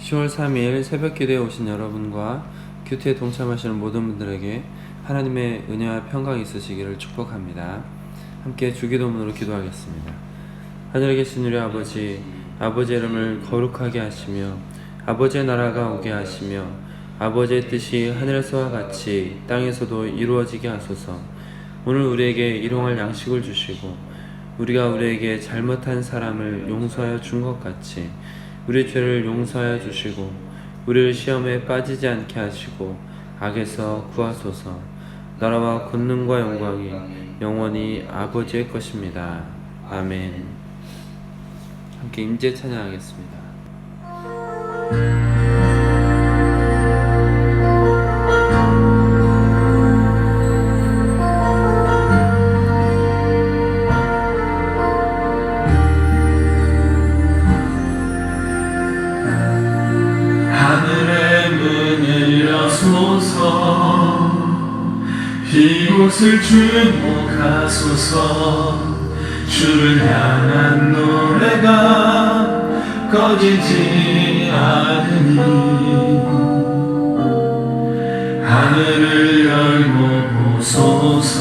10월 3일 새벽 기도에 오신 여러분과 큐티에 동참하시는 모든 분들에게 하나님의 은혜와 평강이 있으시기를 축복합니다. 함께 주기도문으로 기도하겠습니다. 하늘에 계신 우리 아버지, 아버지의 이름을 거룩하게 하시며 아버지의 나라가 오게 하시며 아버지의 뜻이 하늘에서와 같이 땅에서도 이루어지게 하소서. 오늘 우리에게 일용할 양식을 주시고 우리가 우리에게 잘못한 사람을 용서하여 준 것 같이 우리 죄를 용서하여 주시고 우리를 시험에 빠지지 않게 하시고 악에서 구하소서. 나라와 권능과 영광이 영원히 아버지의 것입니다. 아멘. 함께 임재 찬양하겠습니다. 이곳을 주목하소서. 주를 향한 노래가 꺼지지 않으니 하늘을 열고 보소서.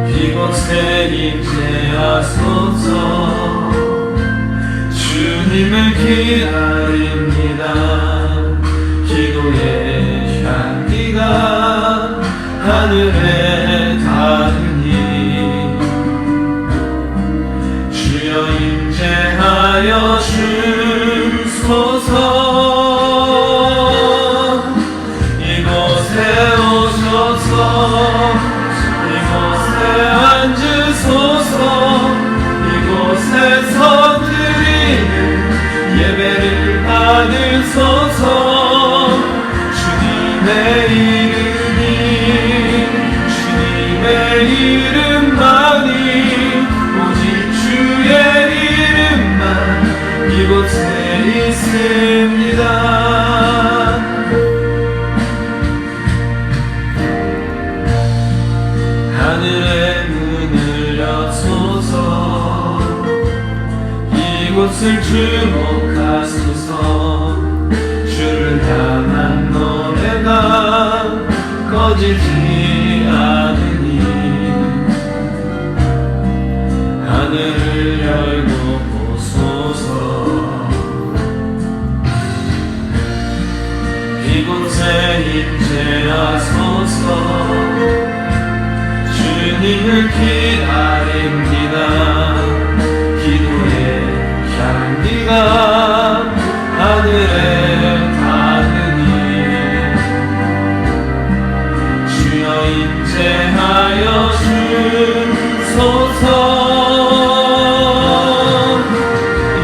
이곳에 임재하소서. 주님을 기다립니다. 기도의 향기가 하늘에 닿으니 주여 임재하여 주소서. 이곳에 오셔서 이곳에 앉으소서. 이곳에서 드리는 예배를 받으소서. 주님의 이름만이 오직 주의 이름만 이곳에 있습니다. 하늘의 문을 여소서. 이곳을 주목하소서. 주를 향한 노래가 꺼지지 않으니 하늘을 열고 보소서. 이곳에 임재하소서. 주님을 기다립니다. 기도의 향기가 하늘에 닿으니 주여 임재하여 주소서.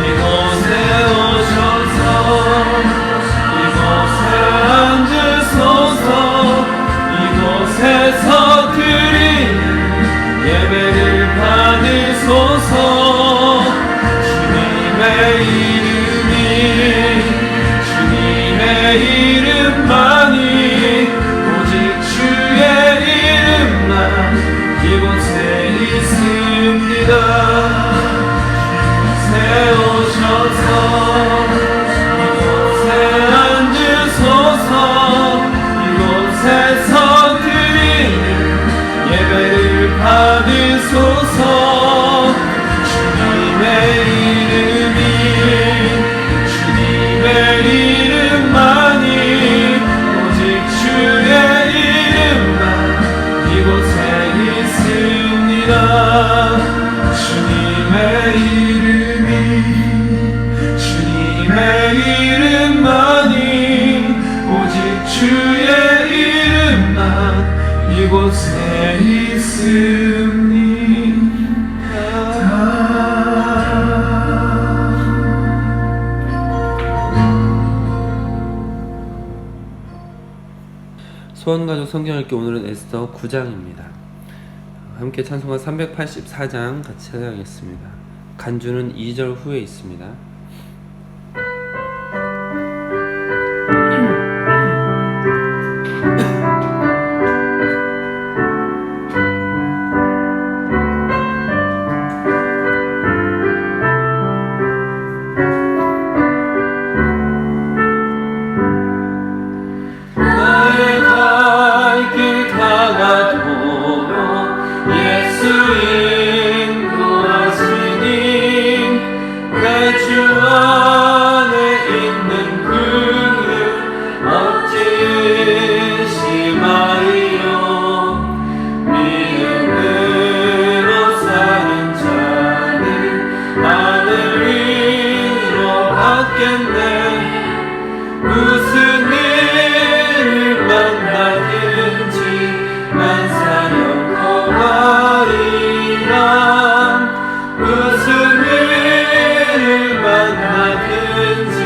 이곳에 오셔서 이곳에 앉으소서. 이곳에서 드리는 예배를 받으소서. 주님의 이름만이 오직 주의 이름만 이곳에 있습니다. 이곳에 오셔서 이곳에 앉으소서. 이곳에서 드리는 예배를 받으소서. 주님의 이름만이 오직 주의 이름만 이곳에 있습니다. 주님의 이름만이 오직 주의 이름만 이곳에 있습니다. 소원가족 성경읽기 오늘은 에스더 9장입니다. 함께 찬송가 384장 같이 찬양하겠습니다. 간주는 2절 후에 있습니다. 없겠네. 무슨 일을 만나든지 난 사냥터 가리라. 무슨 일을 만나든지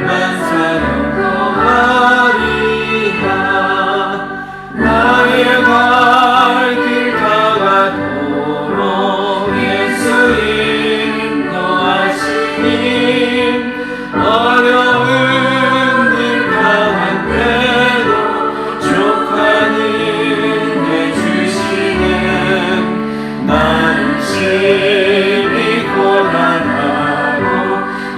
난 사냥터 가리라. 나의 갈 길 다가도록 예수 인도하시니 어려운 일 당한 때도 족하니 내주시네. 나는 심히 고난하고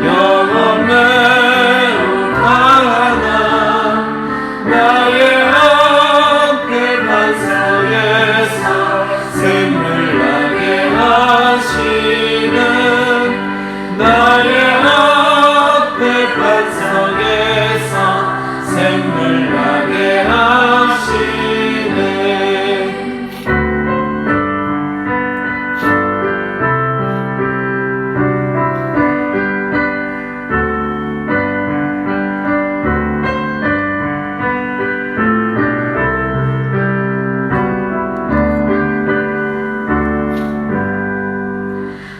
영원 매우 강하나 나의 앞에 반석에서 샘물 나게 하시는 나의 앞에 반석에서 샘물 나게 하시네.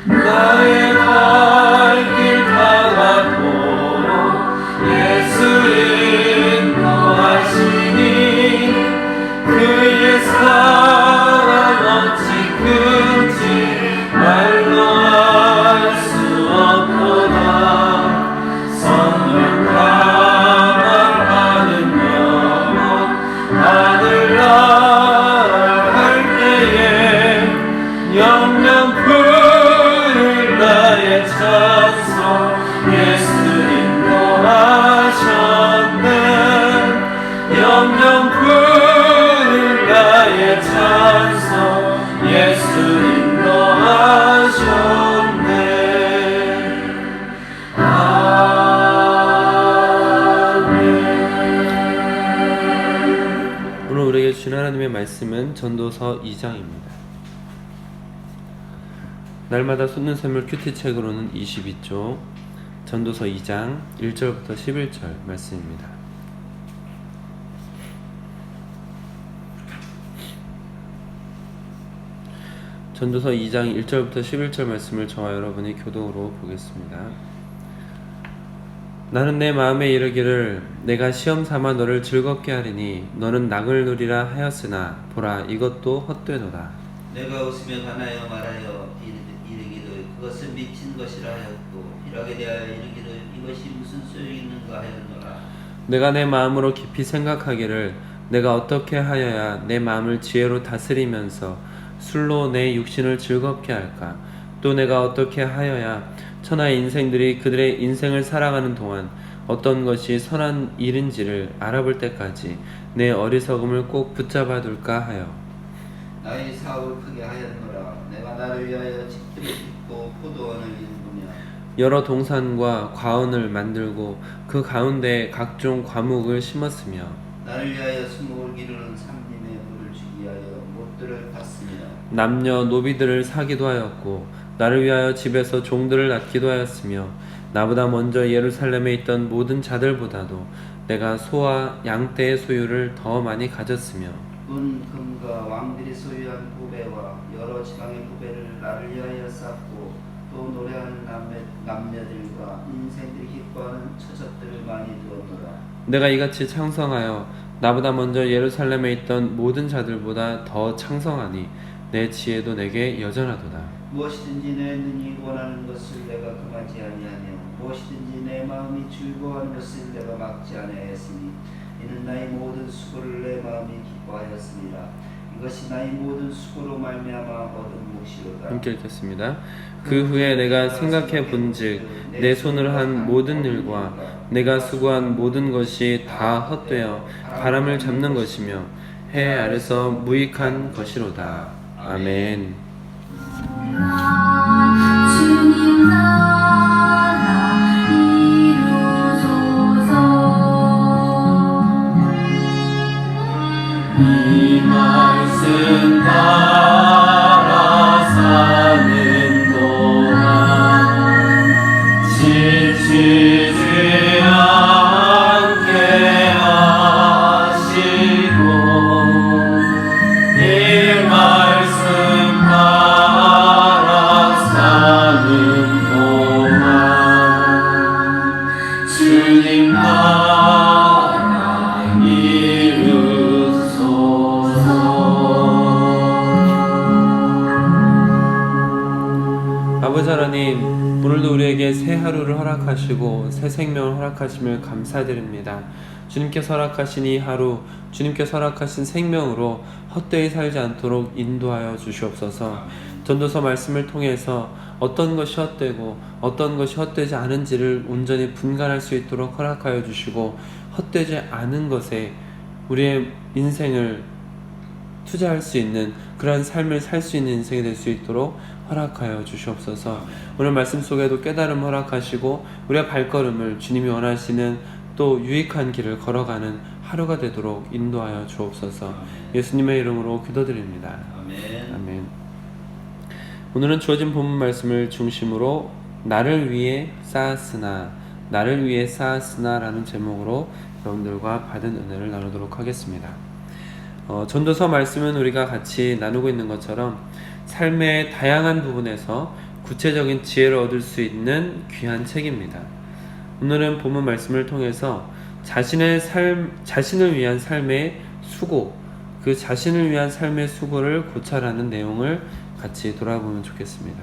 나의 갈 길 다가도록 예수 인도하시니 그의 사랑 어찌 큰지 말로 알 수 없도다. 선명하는 영혼 하늘나라 갈 때에 영영 부를 나의 찬송 예수 인도하셨네. 영영 부를 나의 찬송 예수 인도하셨네. 아멘. 오늘 우리에게 주신 하나님의 말씀은 전도서 2장입니다. 날마다 솟는 샘물 큐티 책으로는 22쪽, 전도서 2장 1절부터 11절 말씀입니다. 전도서 2장 1절부터 11절 말씀을 저와 여러분이 교독으로 보겠습니다. 나는 내 마음에 이르기를 내가 시험 삼아 너를 즐겁게 하리니 너는 낙을 누리라 하였으나 보라 이것도 헛되도다. 내가 웃으며 가나요 말하여 이르기를 그것은 미친 것이라 하였고 일하게 대하여 이르기를 이것이 무슨 소용이 있는가 하였노라. 내가 내 마음으로 깊이 생각하기를 내가 어떻게 하여야 내 마음을 지혜로 다스리면서 술로 내 육신을 즐겁게 할까? 또 내가 어떻게 하여야 천하의 인생들이 그들의 인생을 살아가는 동안 어떤 것이 선한 일인지를 알아볼 때까지 내 어리석음을 꼭 붙잡아 둘까 하여 나의 사업을 크게 하였노라. 내가 나를 위하여 집들을 짓고 포도원을 일구며 여러 동산과 과원을 만들고 그 가운데 각종 과목을 심었으며 나를 위하여 수목을 기르는 삼림의 물을 주기 위하여 못들을 팠으며 남녀 노비들을 사기도 하였고 나를 위하여 집에서 종들을 낳기도 하였으며 나보다 먼저 예루살렘에 있던 모든 자들보다도 내가 소와 양떼의 소유를 더 많이 가졌으며 은 금과 왕들이 소유한 부배와 여러 지방의 부배를 나를 위하여 쌓고 또 노래하는 남녀들과 인생들이 기뻐하는 처적들을 많이 두었노라. 내가 이같이 창성하여 나보다 먼저 예루살렘에 있던 모든 자들보다 더 창성하니 내 지혜도 내게 여전하도다. 무엇이든지 내 눈이 원하는 것을 내가 금하지 아니하며 무엇이든지 내 마음이 즐거워하는 것을 내가 막지 아니하였으니 이는 나의 모든 수고를 내 마음이 기뻐하였습니다. 이것이 나의 모든 수고로 말미암아 얻은 몫이로다. 함께 읽겠습니다. 그 후에 내가 생각해 본즉 내 손을 한 모든 일과 내가 수고한 모든 것이 다 헛되어 바람을 잡는 것이며 해 아래서 무익한 것이로다. 아멘. 주님 나라 이루소서. 이 말씀 따라 사는 동안 지치지 새 하루를 허락하시고 새 생명을 허락하심을 감사드립니다. 주님께서 허락하신 이 하루, 주님께서 허락하신 생명으로 헛되이 살지 않도록 인도하여 주시옵소서. 전도서 말씀을 통해서 어떤 것이 헛되고 어떤 것이 헛되지 않은지를 온전히 분간할 수 있도록 허락하여 주시고, 헛되지 않은 것에 우리의 인생을 투자할 수 있는 그러한 삶을 살 수 있는 인생이 될 수 있도록 허락하여 주시옵소서. 오늘 말씀 속에도 깨달음 허락하시고 우리의 발걸음을 주님이 원하시는 또 유익한 길을 걸어가는 하루가 되도록 인도하여 주옵소서. 예수님의 이름으로 기도드립니다. 아멘. 아멘. 오늘은 주어진 본문 말씀을 중심으로 나를 위해 쌓았으나 라는 제목으로 여러분들과 받은 은혜를 나누도록 하겠습니다. 전도서 말씀은 우리가 같이 나누고 있는 것처럼 삶의 다양한 부분에서 구체적인 지혜를 얻을 수 있는 귀한 책입니다. 오늘은 본문 말씀을 통해서 자신을 위한 삶의 수고, 그 자신을 위한 삶의 수고를 고찰하는 내용을 같이 돌아보면 좋겠습니다.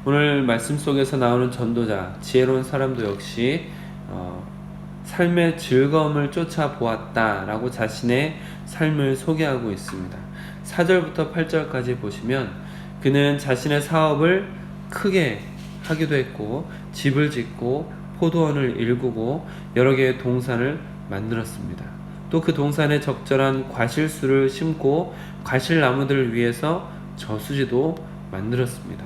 오늘 말씀 속에서 나오는 전도자, 지혜로운 사람도 역시 삶의 즐거움을 쫓아보았다라고 자신의 삶을 소개하고 있습니다. 4절부터 8절까지 보시면 그는 자신의 사업을 크게 하기도 했고 집을 짓고 포도원을 일구고 여러 개의 동산을 만들었습니다. 또 그 동산에 적절한 과실수를 심고 과실나무들을 위해서 저수지도 만들었습니다.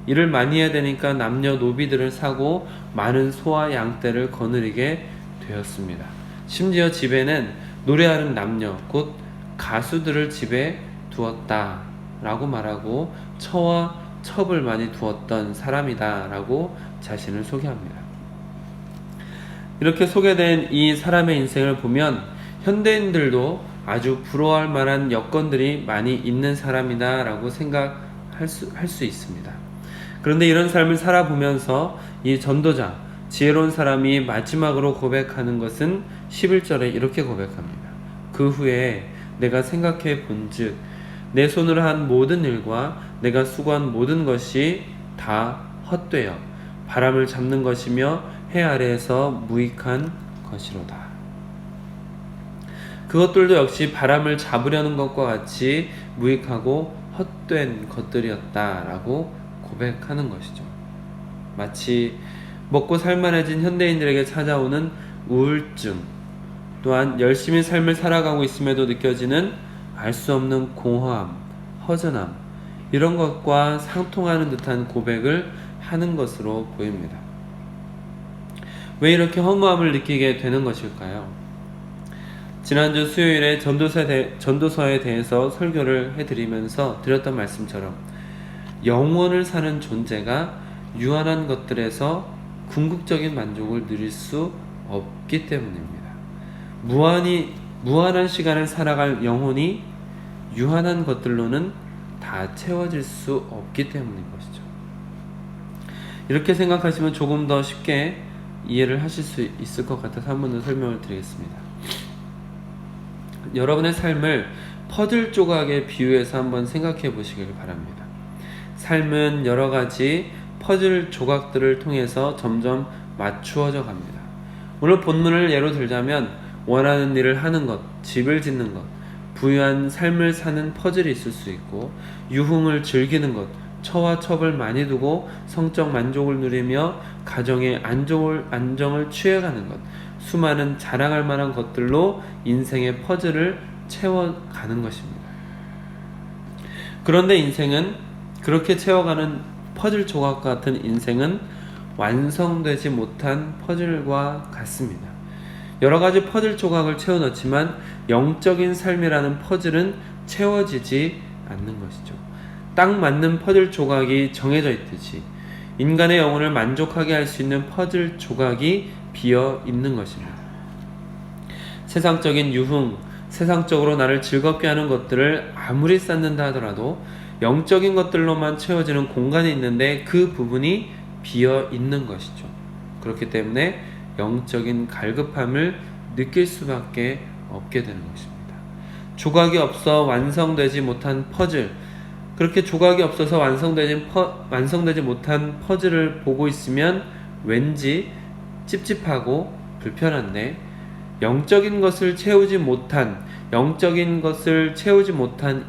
일을 많이 해야 되니까 남녀 노비들을 사고 많은 소와 양떼를 거느리게 되었습니다. 심지어 집에는 노래하는 남녀, 곧 가수들을 집에 두었다 라고 말하고 처와 첩을 많이 두었던 사람이다 라고 자신을 소개합니다. 이렇게 소개된 이 사람의 인생을 보면 현대인들도 아주 부러워할 만한 여건들이 많이 있는 사람이다 라고 생각할 수 있습니다. 그런데 이런 삶을 살아보면서 이 전도자, 지혜로운 사람이 마지막으로 고백하는 것은 11절에 이렇게 고백합니다. 그 후에 내가 생각해 본즉 내 손으로 한 모든 일과 내가 수고한 모든 것이 다 헛되어 바람을 잡는 것이며 해 아래에서 무익한 것이로다. 그것들도 역시 바람을 잡으려는 것과 같이 무익하고 헛된 것들이었다라고 고백하는 것이죠. 마치 먹고 살만해진 현대인들에게 찾아오는 우울증, 또한 열심히 삶을 살아가고 있음에도 느껴지는 알 수 없는 공허함, 허전함, 이런 것과 상통하는 듯한 고백을 하는 것으로 보입니다. 왜 이렇게 허무함을 느끼게 되는 것일까요? 지난주 수요일에 전도서에 대해서 설교를 해드리면서 드렸던 말씀처럼 영원을 사는 존재가 유한한 것들에서 궁극적인 만족을 누릴 수 없기 때문입니다. 무한한 시간을 살아갈 영혼이 유한한 것들로는 다 채워질 수 없기 때문인 것이죠. 이렇게 생각하시면 조금 더 쉽게 이해를 하실 수 있을 것 같아서 한 번 더 설명을 드리겠습니다. 여러분의 삶을 퍼즐 조각에 비유해서 한번 생각해 보시길 바랍니다. 삶은 여러 가지 퍼즐 조각들을 통해서 점점 맞추어져 갑니다. 오늘 본문을 예로 들자면 원하는 일을 하는 것, 집을 짓는 것, 부유한 삶을 사는 퍼즐이 있을 수 있고 유흥을 즐기는 것, 처와 첩을 많이 두고 성적 만족을 누리며 가정의 안정을 취해가는 것, 수많은 자랑할 만한 것들로 인생의 퍼즐을 채워가는 것입니다. 그런데 인생은 그렇게 채워가는 퍼즐 조각 같은 인생은 완성되지 못한 퍼즐과 같습니다. 여러 가지 퍼즐 조각을 채워넣지만 영적인 삶이라는 퍼즐은 채워지지 않는 것이죠. 딱 맞는 퍼즐 조각이 정해져 있듯이 인간의 영혼을 만족하게 할 수 있는 퍼즐 조각이 비어 있는 것입니다. 세상적인 유흥, 세상적으로 나를 즐겁게 하는 것들을 아무리 쌓는다 하더라도 영적인 것들로만 채워지는 공간이 있는데 그 부분이 비어 있는 것이죠. 그렇기 때문에 영적인 갈급함을 느낄 수밖에 없게 되는 것입니다. 조각이 없어 완성되지 못한 퍼즐, 그렇게 조각이 없어서 완성되지 못한 퍼즐을 보고 있으면 왠지 찝찝하고 불편한데, 영적인 것을 채우지 못한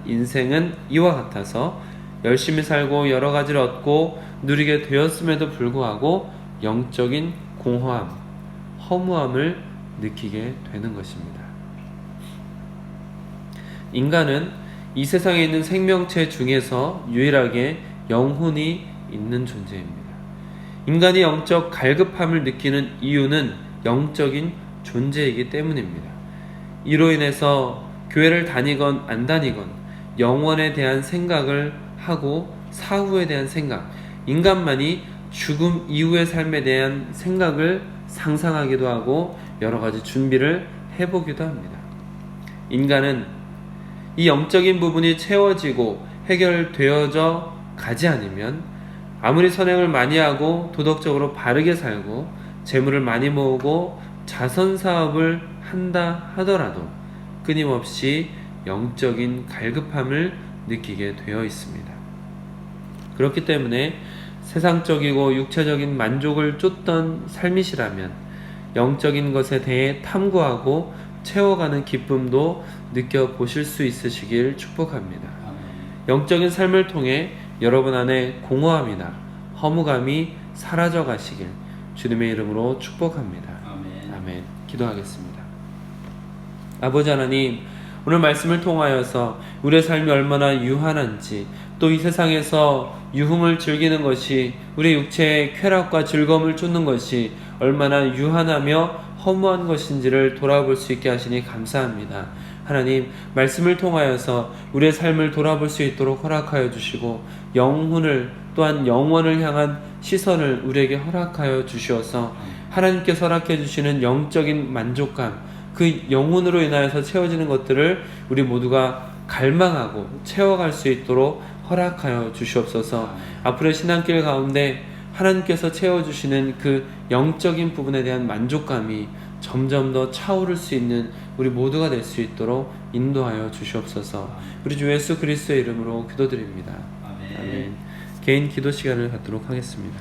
인생은 이와 같아서 열심히 살고 여러 가지를 얻고 누리게 되었음에도 불구하고 영적인 공허함, 허무함을 느끼게 되는 것입니다. 인간은 이 세상에 있는 생명체 중에서 유일하게 영혼이 있는 존재입니다. 인간이 영적 갈급함을 느끼는 이유는 영적인 존재이기 때문입니다. 이로 인해서 교회를 다니건 안 다니건 영원에 대한 생각을 하고 사후에 대한 생각, 인간만이 죽음 이후의 삶에 대한 생각을 상상하기도 하고 여러 가지 준비를 해보기도 합니다. 인간은 이 영적인 부분이 채워지고 해결되어져 가지 않으면 아무리 선행을 많이 하고 도덕적으로 바르게 살고 재물을 많이 모으고 자선사업을 한다 하더라도 끊임없이 영적인 갈급함을 느끼게 되어 있습니다. 그렇기 때문에 세상적이고 육체적인 만족을 쫓던 삶이시라면 영적인 것에 대해 탐구하고 채워가는 기쁨도 느껴보실 수 있으시길 축복합니다. 영적인 삶을 통해 여러분 안에 공허함이나 허무감이 사라져 가시길 주님의 이름으로 축복합니다. 아멘. 기도하겠습니다. 아버지 하나님, 오늘 말씀을 통하여서 우리의 삶이 얼마나 유한한지, 또 이 세상에서 유흥을 즐기는 것이, 우리의 육체의 쾌락과 즐거움을 쫓는 것이 얼마나 유한하며 허무한 것인지를 돌아볼 수 있게 하시니 감사합니다. 하나님, 말씀을 통하여서 우리의 삶을 돌아볼 수 있도록 허락하여 주시고 영혼을, 또한 영원을 향한 시선을 우리에게 허락하여 주시어서 하나님께서 허락해 주시는 영적인 만족감, 그 영혼으로 인하여서 채워지는 것들을 우리 모두가 갈망하고 채워갈 수 있도록 허락하여 주시옵소서. 앞으로의 신앙길 가운데 하나님께서 채워주시는 그 영적인 부분에 대한 만족감이 점점 더 차오를 수 있는 우리 모두가 될 수 있도록 인도하여 주시옵소서. 우리 주 예수 그리스도의 이름으로 기도드립니다. 아멘. 개인 기도 시간을 갖도록 하겠습니다.